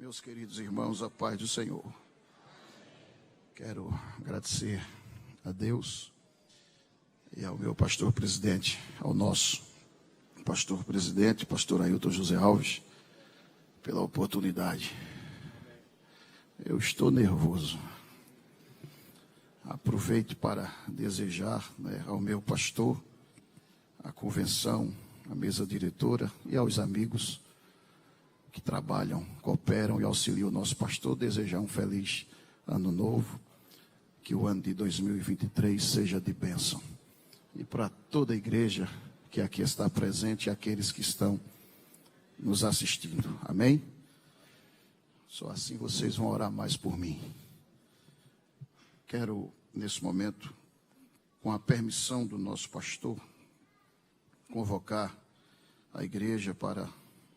Meus queridos irmãos, a paz do Senhor. Quero agradecer a Deus e ao meu pastor presidente, ao nosso pastor presidente, pastor Ailton José Alves, pela oportunidade. Eu estou nervoso. Aproveito para desejar, ao meu pastor, à convenção, à mesa diretora e aos amigos que trabalham, cooperam e auxiliam o nosso pastor, desejar um feliz ano novo, que o ano de 2023 seja de bênção. E para toda a igreja que aqui está presente e aqueles que estão nos assistindo. Amém? Só assim vocês vão orar mais por mim. Quero, nesse momento, com a permissão do nosso pastor, convocar a igreja para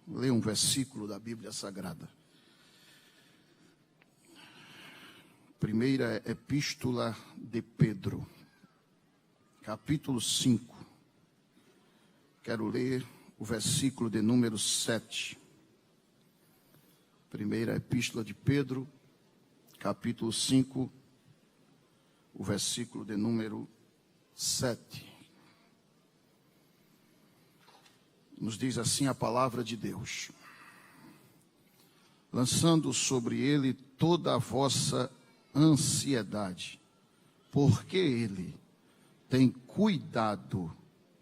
ler um versículo da Bíblia Sagrada. Primeira Epístola de Pedro, capítulo 5. Quero ler o versículo de número 7. Primeira Epístola de Pedro, capítulo 5, o versículo de número 7. Nos diz assim a palavra de Deus: lançando sobre ele toda a vossa ansiedade, porque ele tem cuidado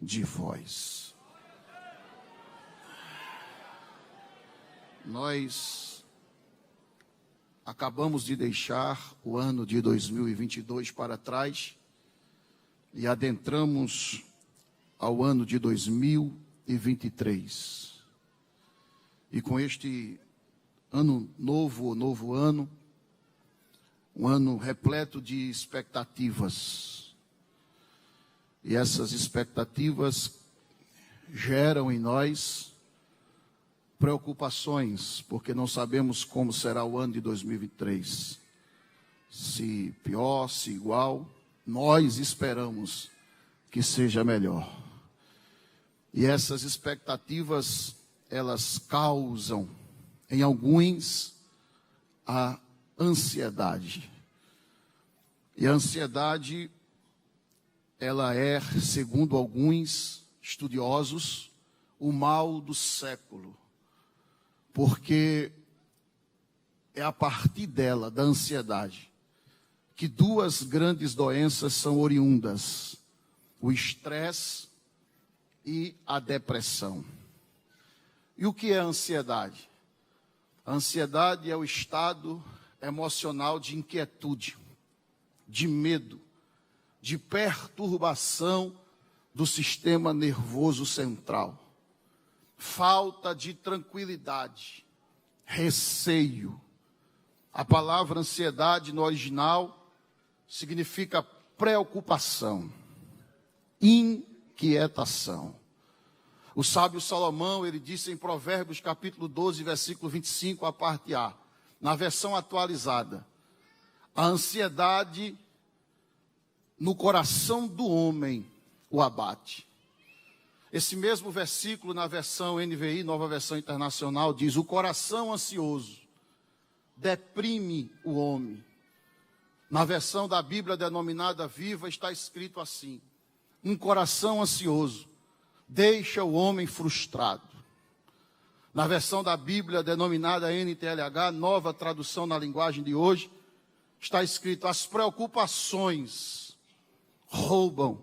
de vós. Nós acabamos de deixar o ano de 2022 para trás e adentramos ao ano de 2023. E com este ano novo, um ano repleto de expectativas. E essas expectativas geram em nós preocupações, porque não sabemos como será o ano de 2023. Se pior, se igual, nós esperamos que seja melhor. E essas expectativas, elas causam em alguns a ansiedade. E a ansiedade, ela é, segundo alguns estudiosos, o mal do século. Porque é a partir dela, da ansiedade, que duas grandes doenças são oriundas: o estresse e a depressão. E o que é a ansiedade? A ansiedade é o estado emocional de inquietude, de medo, de perturbação do sistema nervoso central. Falta de tranquilidade, receio. A palavra ansiedade no original significa preocupação, inquietação. O sábio Salomão, ele disse em Provérbios capítulo 12, versículo 25, a parte A, na versão atualizada: a ansiedade no coração do homem o abate. Esse mesmo versículo na versão NVI, Nova Versão Internacional, diz: o coração ansioso deprime o homem. Na versão da Bíblia denominada Viva está escrito assim: um coração ansioso deixa o homem frustrado. Na versão da Bíblia denominada NTLH, nova tradução na linguagem de hoje, está escrito: as preocupações roubam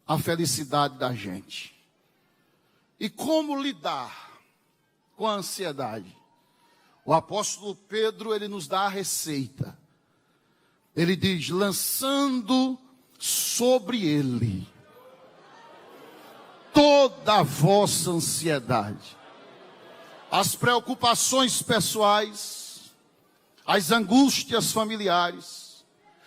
a felicidade da gente. E como lidar com a ansiedade? O apóstolo Pedro, ele nos dá a receita. Ele diz: lançando sobre ele toda a vossa ansiedade, as preocupações pessoais, as angústias familiares,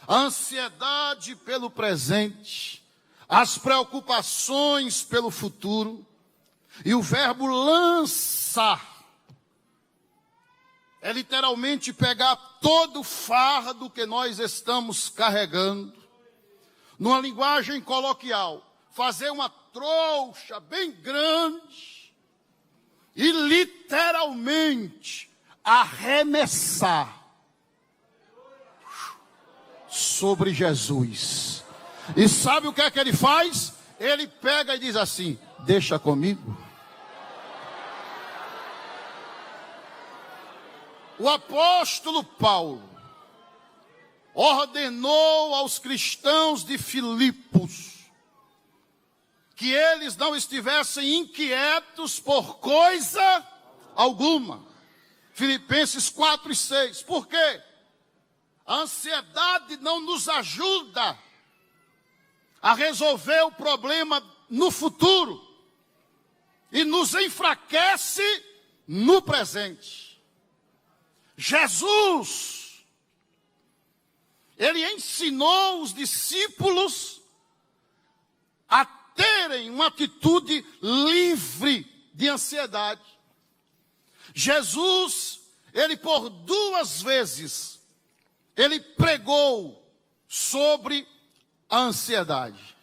a ansiedade pelo presente, as preocupações pelo futuro. E o verbo lançar é literalmente pegar todo o fardo que nós estamos carregando, numa linguagem coloquial, fazer uma trouxa bem grande e literalmente arremessar sobre Jesus. E sabe o que é que ele faz? Ele pega e diz assim: deixa comigo. O apóstolo Paulo ordenou aos cristãos de Filipos que eles não estivessem inquietos por coisa alguma. Filipenses 4:6. Por quê? A ansiedade não nos ajuda a resolver o problema no futuro e nos enfraquece no presente. Jesus, ele ensinou os discípulos a terem uma atitude livre de ansiedade. Jesus, ele por 2 vezes, ele pregou sobre a ansiedade.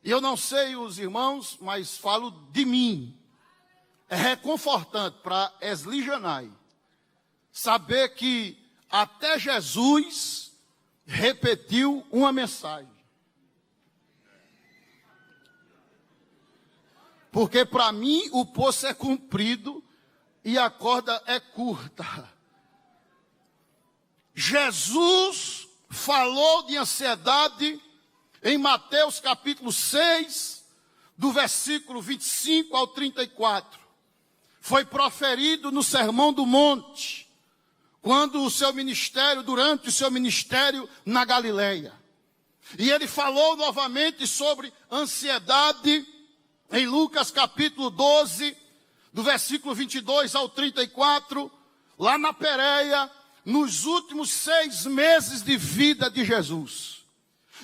E eu não sei os irmãos, mas falo de mim. É reconfortante para Esli Janai saber que até Jesus repetiu uma mensagem. Porque para mim o poço é comprido e a corda é curta. Jesus falou de ansiedade em Mateus capítulo 6, do versículo 25 ao 34. Foi proferido no Sermão do Monte, quando o seu ministério, durante o seu ministério na Galileia. E ele falou novamente sobre ansiedade em Lucas capítulo 12, do versículo 22 ao 34, lá na Pérea, nos últimos 6 meses de vida de Jesus.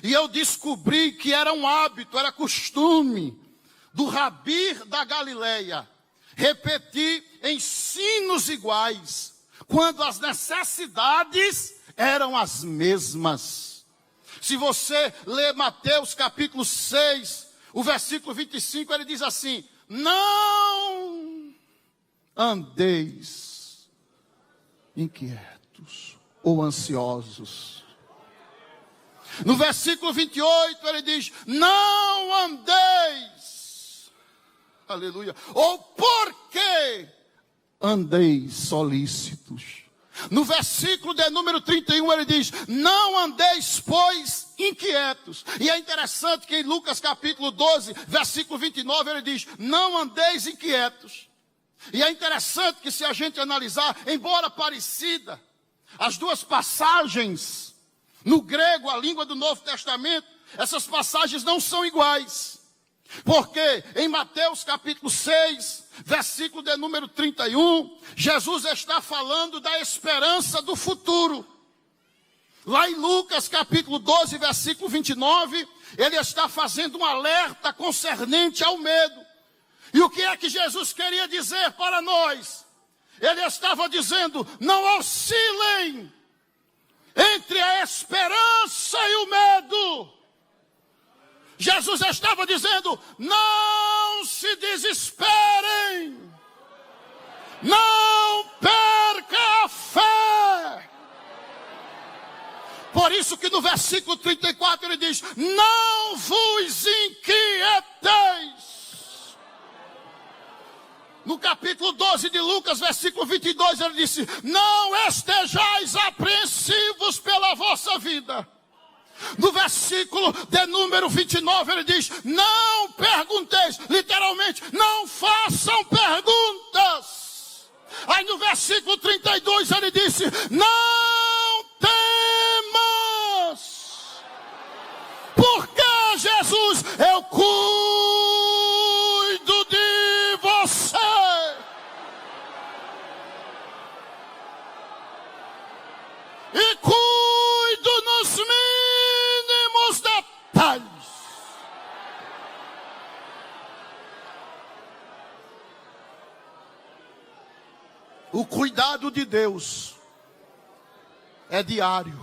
E eu descobri que era um hábito, era costume do rabi da Galileia repetir ensinos iguais, quando as necessidades eram as mesmas. Se você ler Mateus capítulo 6, o versículo 25, ele diz assim: não andeis inquietos ou ansiosos. No versículo 28, ele diz: não andeis, aleluia, ou por que andeis solícitos. No versículo de número 31, ele diz: não andeis, pois, inquietos. E é interessante que em Lucas capítulo 12, versículo 29, ele diz: não andeis inquietos. E é interessante que, se a gente analisar, embora parecida, as duas passagens, no grego, a língua do Novo Testamento, essas passagens não são iguais. Porque em Mateus capítulo 6, versículo de número 31, Jesus está falando da esperança do futuro. Lá em Lucas capítulo 12, versículo 29, ele está fazendo um alerta concernente ao medo. E o que é que Jesus queria dizer para nós? Ele estava dizendo: não oscilem entre a esperança e o medo. Jesus estava dizendo: não se desesperem, não perca a fé. Por isso que no versículo 34 ele diz: não vos inquieteis. No capítulo 12 de Lucas, versículo 22, ele disse: não estejais apreensivos pela vossa vida. No versículo de número 29, ele diz: não pergunteis, literalmente, não façam perguntas. Aí no versículo 32, ele disse: não temas. Porque Jesus, eu cuido de você. E cuido nos mínimos detalhes. O cuidado de Deus é diário.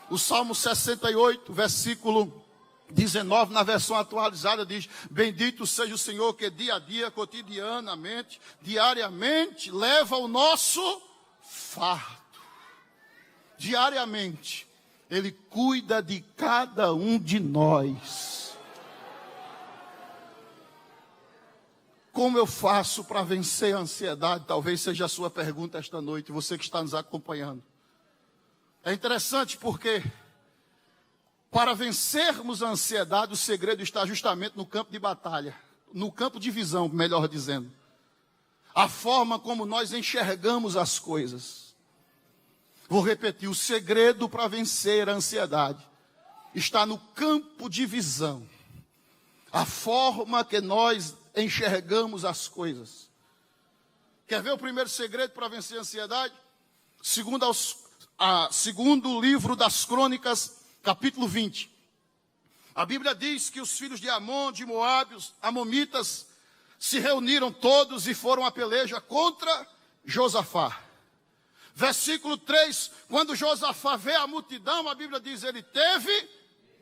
O Salmo 68, versículo 19, na versão atualizada, diz: bendito seja o Senhor que dia a dia, cotidianamente, diariamente, leva o nosso fardo. Diariamente, Ele cuida de cada um de nós. Como eu faço para vencer a ansiedade? Talvez seja a sua pergunta esta noite, você que está nos acompanhando. É interessante porque, para vencermos a ansiedade, o segredo está justamente no campo de batalha, no campo de visão, melhor dizendo. A forma como nós enxergamos as coisas. Vou repetir, o segredo para vencer a ansiedade está no campo de visão. A forma que nós enxergamos as coisas. Quer ver o primeiro segredo para vencer a ansiedade? Segundo o livro das Crônicas, capítulo 20. A Bíblia diz que os filhos de Amon, de Moabe, os amonitas, se reuniram todos e foram à peleja contra Josafá. Versículo 3, quando Josafá vê a multidão, a Bíblia diz, ele teve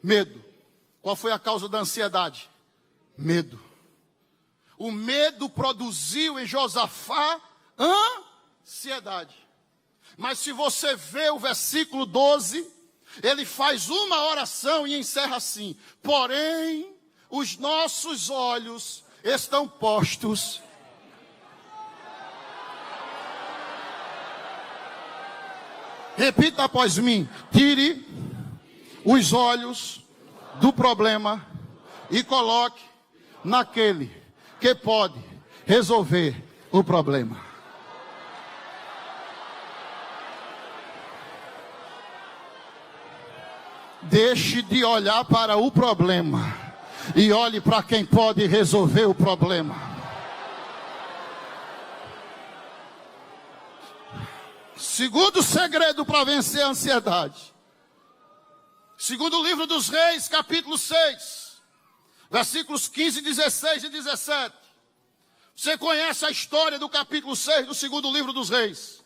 medo. Qual foi a causa da ansiedade? Medo. O medo produziu em Josafá ansiedade. Mas se você vê o versículo 12, ele faz uma oração e encerra assim: porém, os nossos olhos estão postos. Repita após mim: tire os olhos do problema e coloque naquele que pode resolver o problema. Deixe de olhar para o problema e olhe para quem pode resolver o problema. Segundo segredo para vencer a ansiedade. Segundo o livro dos Reis, capítulo 6, versículos 15, 16 e 17. Você conhece a história do capítulo 6 do segundo livro dos Reis.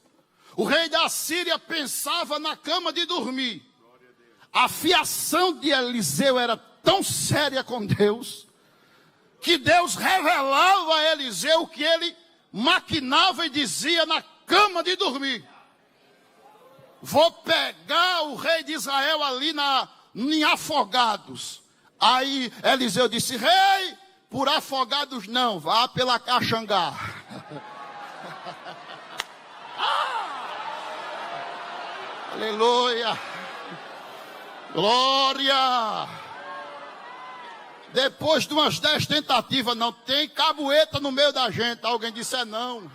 O rei da Assíria pensava na cama de dormir. A fiação de Eliseu era tão séria com Deus, que Deus revelava a Eliseu o que ele maquinava e dizia na cama de dormir. Vou pegar o rei de Israel ali em Afogados. Aí Eliseu disse: rei, por Afogados não, vá pela Caxangá. Aleluia. Glória! Depois de umas 10 tentativas, não tem cabueta no meio da gente. Alguém disse: é não.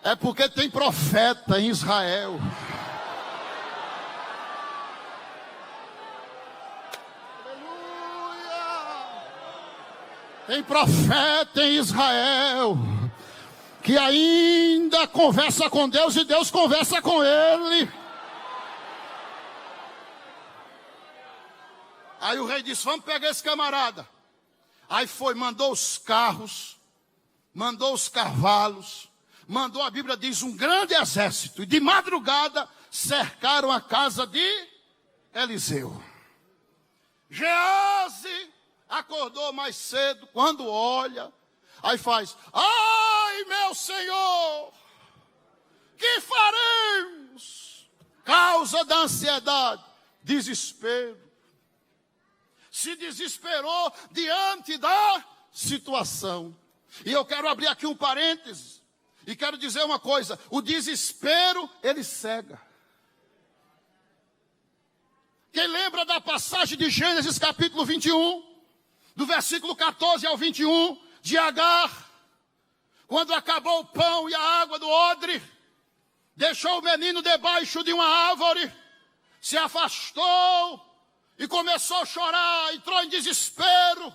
É porque tem profeta em Israel. Aleluia! Tem profeta em Israel que ainda conversa com Deus e Deus conversa com ele. Aí o rei disse: vamos pegar esse camarada. Aí foi, mandou os carros, mandou os cavalos, mandou, a Bíblia diz, um grande exército. E de madrugada cercaram a casa de Eliseu. Geazi acordou mais cedo, quando olha, aí faz: ai meu Senhor, que faremos? Causa da ansiedade, desespero. Se desesperou diante da situação. E eu quero abrir aqui um parêntese. E quero dizer uma coisa: o desespero, ele cega. Quem lembra da passagem de Gênesis capítulo 21, do versículo 14 ao 21, de Agar, quando acabou o pão e a água do odre, deixou o menino debaixo de uma árvore, se afastou, e começou a chorar, entrou em desespero.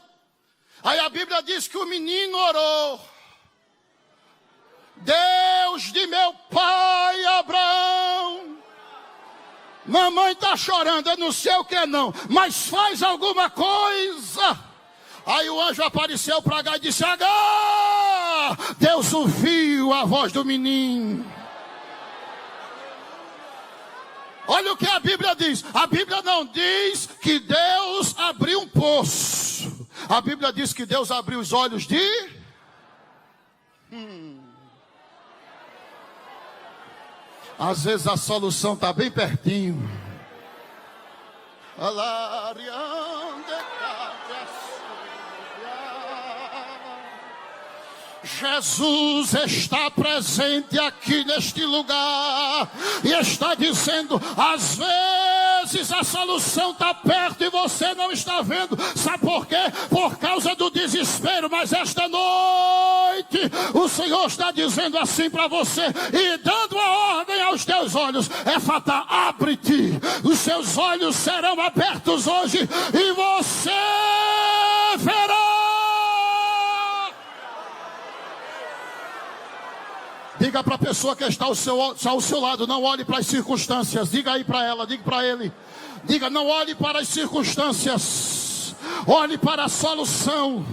Aí a Bíblia diz que o menino orou: Deus de meu pai Abraão, mamãe está chorando, eu não sei o que não, mas faz alguma coisa. Aí o anjo apareceu para Agar e disse: Agar, Deus ouviu a voz do menino. Olha o que a Bíblia diz. A Bíblia não diz que Deus abriu um poço. A Bíblia diz que Deus abriu os olhos de... Às vezes a solução está bem pertinho. Jesus está presente aqui neste lugar e está dizendo, às vezes a solução está perto e você não está vendo. Sabe por quê? Por causa do desespero. Mas esta noite o Senhor está dizendo assim para você e dando a ordem aos teus olhos: Efatá, abre-te. Os seus olhos serão abertos hoje e você verá. Diga para a pessoa que está ao seu lado, não olhe para as circunstâncias. Diga aí para ela, diga para ele. Diga, não olhe para as circunstâncias. Olhe para a solução.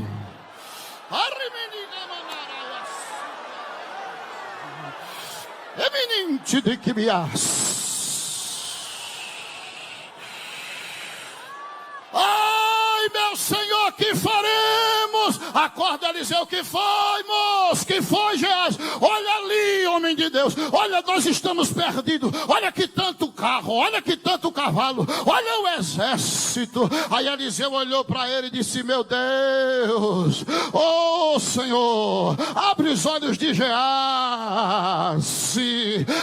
Eminente de que me ai, meu Senhor, que faremos? Acorda, Eliseu, que foi, moço? Que foi, Geás? Olha ali, homem de Deus. Olha, nós estamos perdidos. Olha que tanto carro, olha que tanto cavalo, olha o exército. Aí Eliseu olhou para ele e disse: meu Deus, oh Senhor, abre os olhos de Geás.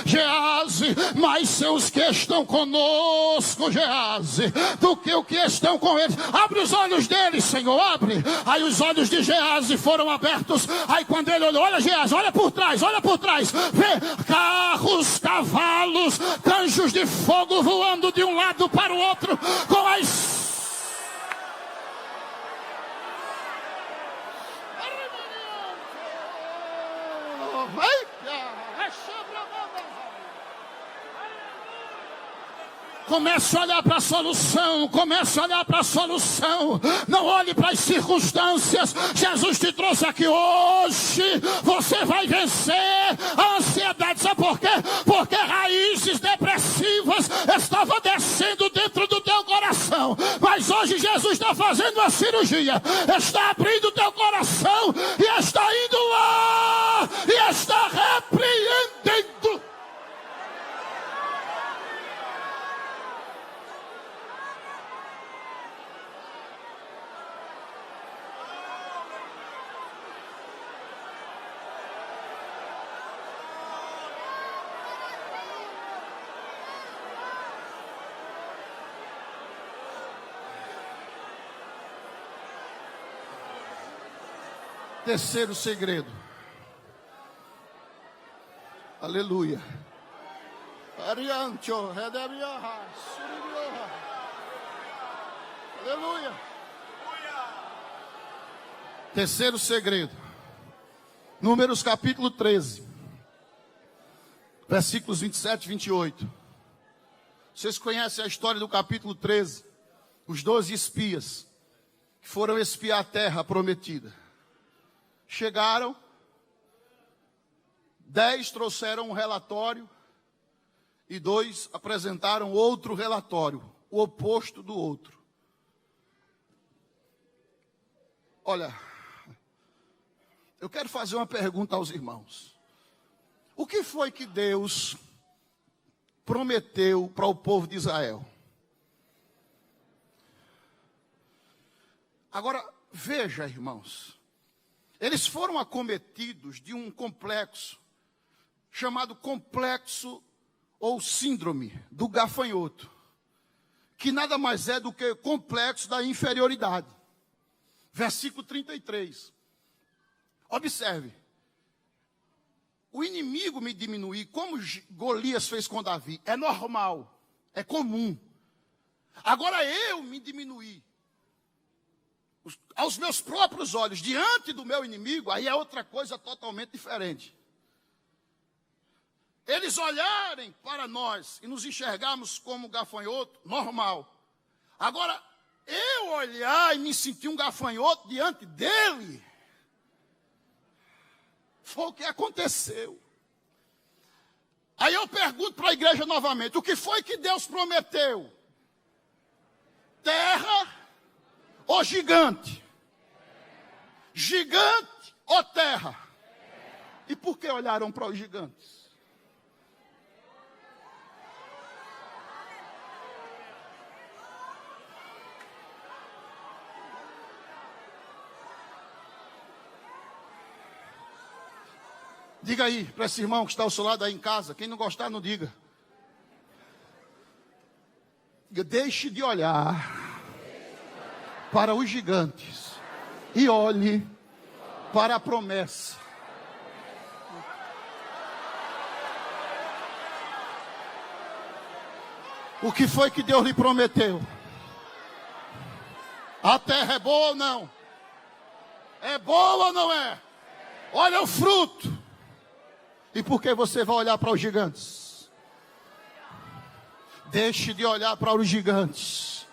Geás, mais são os que estão conosco, Geás, do que o que estão com eles. Abre os olhos deles, Senhor, abre. Aí os olhos de Geás foram abertos. Aí quando ele olhou, olha Geás, olha por trás, vê carros, cavalos, anjos de fogo voando de um lado para o outro com as... Comece a olhar para a solução, comece a olhar para a solução. Não olhe para as circunstâncias. Jesus te trouxe aqui hoje. Você vai vencer a ansiedade. Sabe por quê? Porque raízes depressivas estavam descendo dentro do teu coração. Mas hoje Jesus está fazendo uma cirurgia. Está abrindo o teu coração e está indo lá e está repreendendo. Terceiro segredo. Aleluia. Aleluia. Terceiro segredo. Números capítulo 13. Versículos 27 e 28. Vocês conhecem a história do capítulo 13? Os 12 espias que foram espiar a terra prometida. Chegaram, 10 trouxeram um relatório e 2 apresentaram outro relatório, o oposto do outro. Olha, eu quero fazer uma pergunta aos irmãos. O que foi que Deus prometeu para o povo de Israel? Agora, veja, irmãos. Eles foram acometidos de um complexo, chamado complexo ou síndrome do gafanhoto, que nada mais é do que complexo da inferioridade. Versículo 33. Observe. O inimigo me diminuir, como Golias fez com Davi, é normal, é comum. Agora eu me diminuir aos meus próprios olhos, diante do meu inimigo, aí é outra coisa totalmente diferente. Eles olharem para nós e nos enxergarmos como gafanhoto, normal. Agora, eu olhar e me sentir um gafanhoto diante dele, foi o que aconteceu. Aí eu pergunto para a igreja novamente, o que foi que Deus prometeu? Terra ou gigante? Gigante ou terra? E por que olharam para os gigantes? Diga aí para esse irmão que está ao seu lado aí em casa. Quem não gostar, não diga. Diga, deixe de olhar para os gigantes e olhe para a promessa. O que foi que Deus lhe prometeu? A terra é boa ou não? É boa ou não é? Olha o fruto. E por que você vai olhar para os gigantes? Deixe de olhar para os gigantes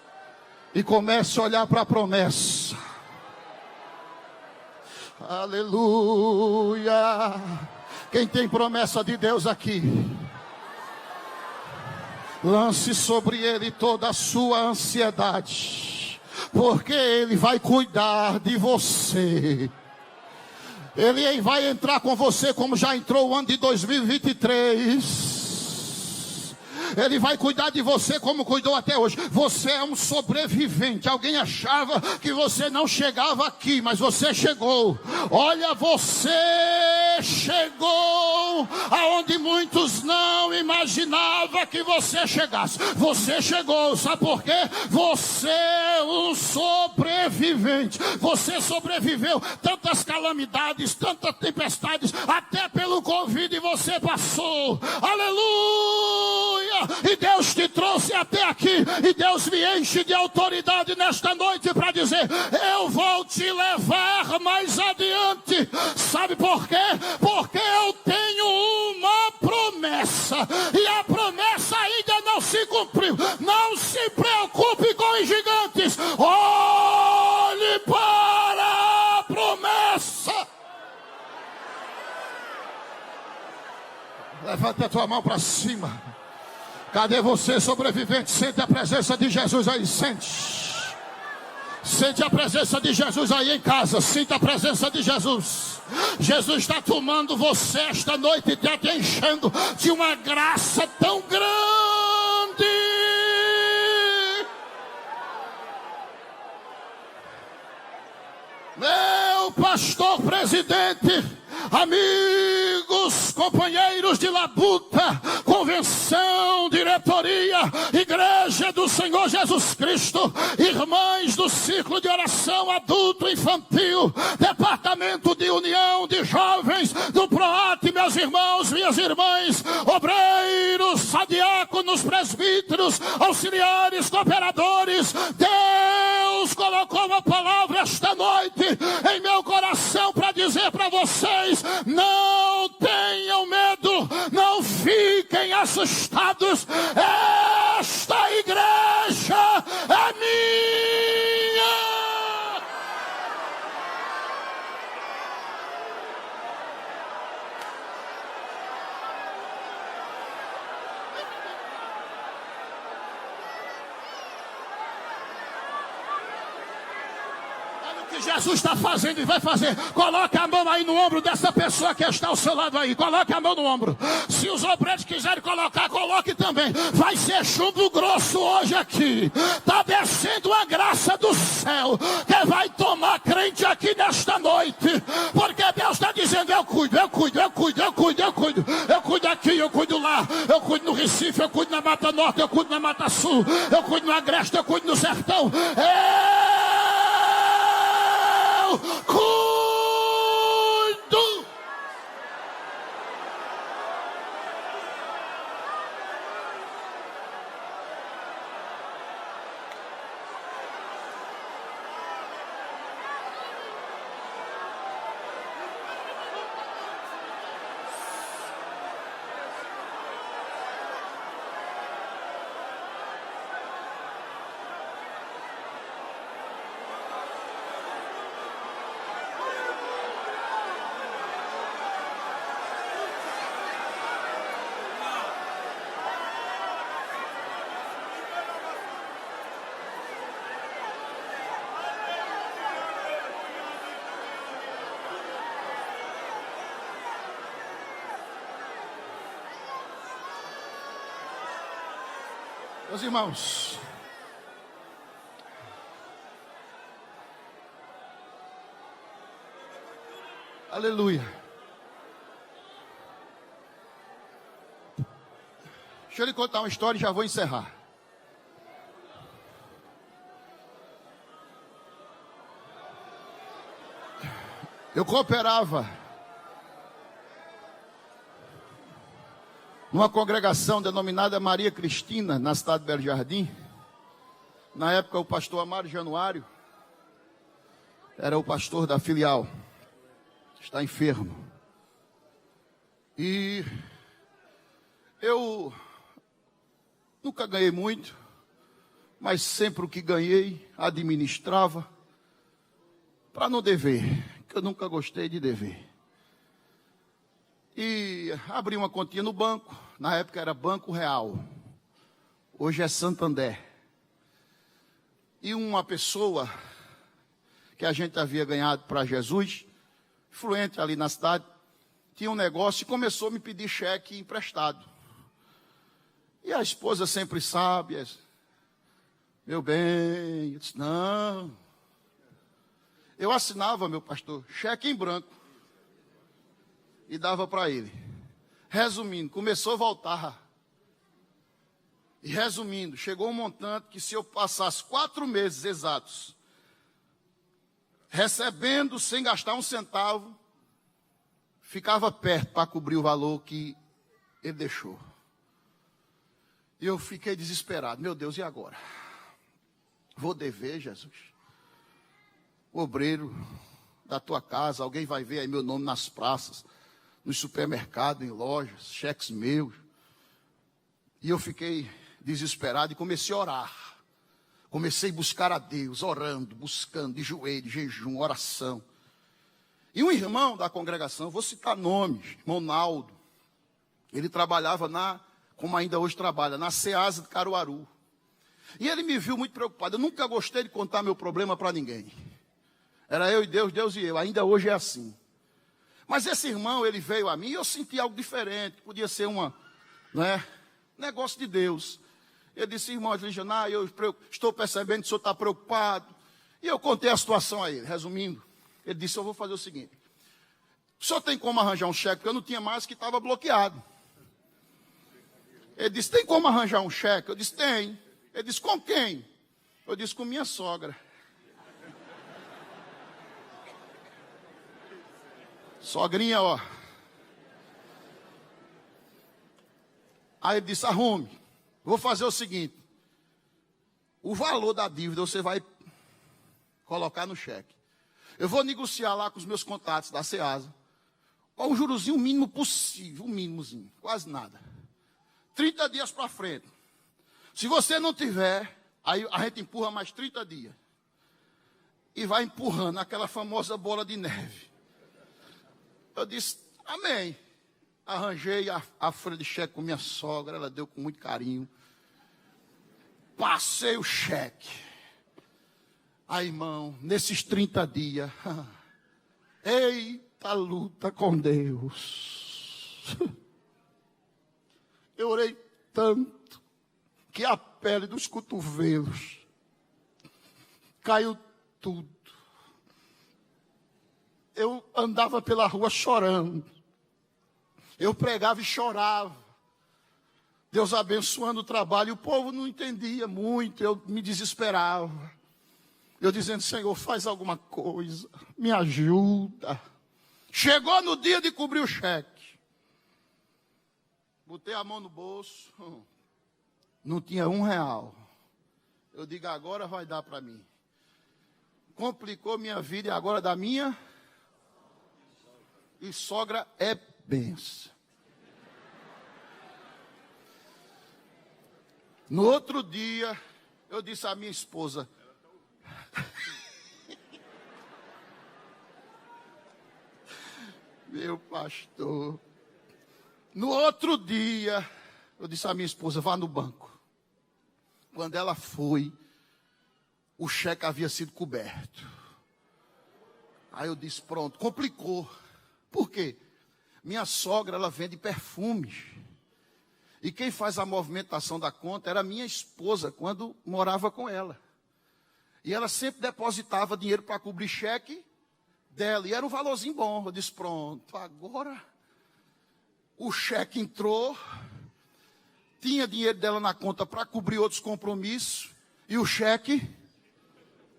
e comece a olhar para a promessa. Aleluia! Quem tem promessa de Deus aqui? Lance sobre ele toda a sua ansiedade, porque ele vai cuidar de você. Ele vai entrar com você como já entrou o ano de 2023. Ele vai cuidar de você como cuidou até hoje. Você é um sobrevivente. Alguém achava que você não chegava aqui, mas você chegou. Olha, você chegou aonde muitos não imaginavam que você chegasse. Você chegou, sabe por quê? Você é um sobrevivente. Você sobreviveu tantas calamidades, tantas tempestades, até pelo Covid você passou. Aleluia! E Deus te trouxe até aqui. E Deus me enche de autoridade nesta noite para dizer: eu vou te levar mais adiante. Sabe por quê? Porque eu tenho uma promessa. E a promessa ainda não se cumpriu. Não se preocupe com os gigantes. Olhe para a promessa. Levanta a tua mão para cima. Cadê você, sobrevivente? Sente a presença de Jesus aí, sente. Sente a presença de Jesus aí em casa. Sinta a presença de Jesus. Jesus está tomando você esta noite e está te enchendo de uma graça tão grande. Meu pastor presidente, amigos, companheiros de labuta, convenção, diretoria, igreja do Senhor Jesus Cristo, irmãs do ciclo de oração adulto infantil, departamento de união de jovens do PROAT, meus irmãos, minhas irmãs, obreiros, diáconos, presbíteros, auxiliares, cooperadores. Deus colocou uma palavra esta noite em meu coração para dizer para vocês: não tenham medo, não fiquem assustados. Esta igreja é minha. Que Jesus está fazendo e vai fazer. Coloque a mão aí no ombro dessa pessoa que está ao seu lado aí. Coloque a mão no ombro. Se os obreiros quiserem colocar, coloque também. Vai ser chumbo grosso hoje aqui. Está descendo a graça do céu que vai tomar crente aqui nesta noite. Porque Deus está dizendo: eu cuido, eu cuido, eu cuido, eu cuido, eu cuido. Eu cuido aqui, eu cuido lá. Eu cuido no Recife, eu cuido na Mata Norte, eu cuido na Mata Sul. Eu cuido no Agreste, eu cuido no Sertão. Cuido. Meus irmãos, aleluia. Deixa eu lhe contar uma história e já vou encerrar. Eu cooperava numa congregação denominada Maria Cristina, na cidade de Belo Jardim. Na época, o pastor Amaro Januário era o pastor da filial. Está enfermo. E eu nunca ganhei muito, mas sempre o que ganhei, administrava para não dever, que eu nunca gostei de dever. E abri uma continha no banco, na época era Banco Real, hoje é Santander. E uma pessoa que a gente havia ganhado para Jesus, influente ali na cidade, tinha um negócio e começou a me pedir cheque emprestado. E a esposa sempre sabe, meu bem, eu disse, não. Eu assinava, meu pastor, cheque em branco e dava para ele. Resumindo, começou a voltar. E resumindo, chegou um montante que se eu passasse 4 meses exatos, recebendo sem gastar um centavo, ficava perto para cobrir o valor que ele deixou. E eu fiquei desesperado. Meu Deus, e agora? Vou dever, Jesus? Obreiro da tua casa, alguém vai ver aí meu nome nas praças, no supermercado, em lojas, cheques meus. E eu fiquei desesperado e comecei a orar. Comecei a buscar a Deus, orando, buscando, de joelho, de jejum, oração. E um irmão da congregação, vou citar nomes, irmão Naldo, ele trabalhava como ainda hoje trabalha, na Ceasa de Caruaru. E ele me viu muito preocupado. Eu nunca gostei de contar meu problema para ninguém. Era eu e Deus, Deus e eu. Ainda hoje é assim. Mas esse irmão, ele veio a mim e eu senti algo diferente. Podia ser negócio de Deus. Ele disse, irmão Adriana, eu estou percebendo que o senhor está preocupado. E eu contei a situação a ele. Resumindo, ele disse, eu vou fazer o seguinte. O senhor tem como arranjar um cheque? Porque eu não tinha mais, que estava bloqueado. Ele disse, tem como arranjar um cheque? Eu disse, tem. Ele disse, com quem? Eu disse, com minha sogra. Sogrinha, ó. Aí ele disse, arrume. Vou fazer o seguinte. O valor da dívida você vai colocar no cheque. Eu vou negociar lá com os meus contatos da Ceasa. Com o jurozinho mínimo possível, um mínimozinho, quase nada. 30 dias para frente. Se você não tiver, aí a gente empurra mais 30 dias. E vai empurrando aquela famosa bola de neve. Eu disse, amém. Arranjei a folha de cheque com minha sogra, ela deu com muito carinho. Passei o cheque. Aí, irmão, nesses 30 dias, eita luta com Deus. Eu orei tanto que a pele dos cotovelos caiu tudo. Eu andava pela rua chorando. Eu pregava e chorava. Deus abençoando o trabalho. O povo não entendia muito. Eu me desesperava. Eu dizendo, Senhor, faz alguma coisa. Me ajuda. Chegou no dia de cobrir o cheque. Botei a mão no bolso. Não tinha R$1. Eu digo, agora vai dar para mim. Complicou minha vida e agora da minha. E sogra é benção. No outro dia, eu disse à minha esposa, meu pastor, no outro dia, eu disse à minha esposa, vá no banco. Quando ela foi, o cheque havia sido coberto. Aí eu disse, pronto, complicou. Por quê? Minha sogra, ela vende perfumes. E quem faz a movimentação da conta era a minha esposa, quando morava com ela. E ela sempre depositava dinheiro para cobrir cheque dela. E era um valorzinho bom. Eu disse, pronto, agora o cheque entrou. Tinha dinheiro dela na conta para cobrir outros compromissos. E o cheque.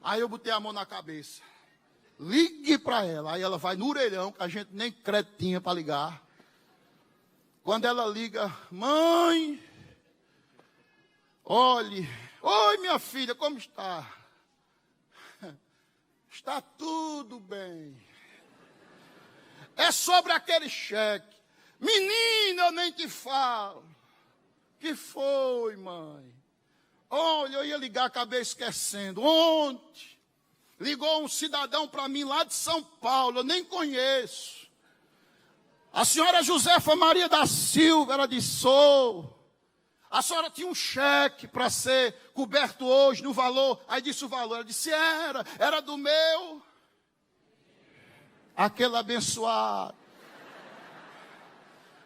Aí eu botei a mão na cabeça. Ligue para ela. Aí ela vai no orelhão, que a gente nem crédito tinha para ligar. Quando ela liga, mãe, olhe, oi minha filha, como está? Está tudo bem. É sobre aquele cheque. Menina, eu nem te falo. Que foi, mãe? Olha, eu ia ligar, acabei esquecendo. Ontem, ligou um cidadão para mim lá de São Paulo, eu nem conheço. A senhora Josefa Maria da Silva, ela disse, sou. A senhora tinha um cheque para ser coberto hoje no valor. Aí disse o valor, ela disse, era do meu. Aquele abençoado.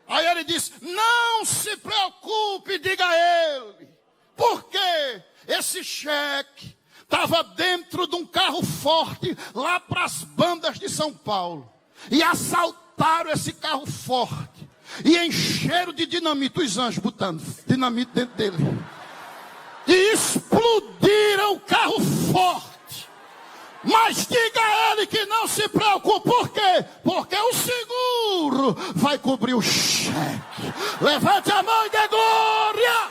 Aí ele disse, não se preocupe, diga a ele. Por quê? Esse cheque estava dentro de um carro forte lá para as bandas de São Paulo. E assaltaram esse carro forte. E encheram de dinamite, os anjos botando dinamite dentro dele. E explodiram o carro forte. Mas diga a ele que não se preocupe. Por quê? Porque o seguro vai cobrir o cheque. Levante a mão e dê glória.